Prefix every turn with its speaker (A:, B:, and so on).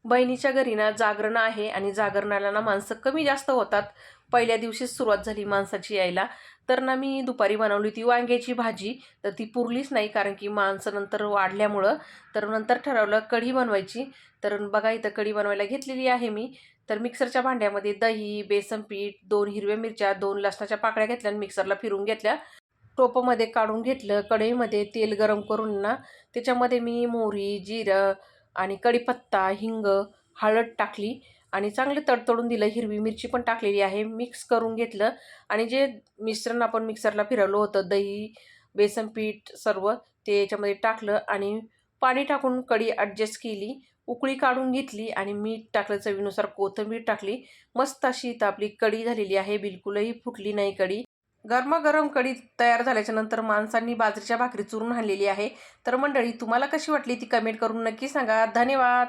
A: बहिणीच्या घरी ना जागरण आहे आणि जागरणाला ना माणसं कमी जास्त होतात. पहिल्या दिवशीच सुरुवात झाली माणसाची यायला. तर ना मी दुपारी बनवली होती वांग्याची भाजी. तर ती पुरलीच नाही कारण की माणसं नंतर वाढल्यामुळं. तर नंतर ठरवलं कढी बनवायची. तर बघा इथं कढी बनवायला घेतलेली आहे मी. तर मिक्सरच्या भांड्यामध्ये दही, बेसन पीठ, 2 हिरव्या मिरच्या, 2 लसणाच्या पाकळ्या घेतल्या आणि मिक्सरला फिरवून घेतल्या. टोपमध्ये काढून घेतलं. कढईमध्ये तेल गरम करून ना त्याच्यामध्ये मी मोहरी, जिरं आणि कढीपत्ता, हिंग, हळद टाकली आणि चांगले तडतडून दिलं. हिरवी मिरची पण टाकलेली आहे. मिक्स करून घेतलं आणि जे मिश्रण आपण मिक्सरला फिरवलं होतं, दही, बेसन पीठ सर्व ते याच्यामध्ये टाकलं आणि पाणी टाकून कढी ॲडजस्ट केली. उकळी काढून घेतली आणि मीठ टाकलं, चवीनुसार कोथिंबीर टाकली. मस्त अशी इथं आपली कढी झालेली आहे. बिलकुलही फुटली नाही कढी. गरमागरम कढी तयार झाल्याच्या नंतर माणसांनी बाजरीच्या भाकरी चुरून आणलेली आहे. तर मंडळी, तुम्हाला कशी वाटली ती कमेंट करून नक्की सांगा. धन्यवाद.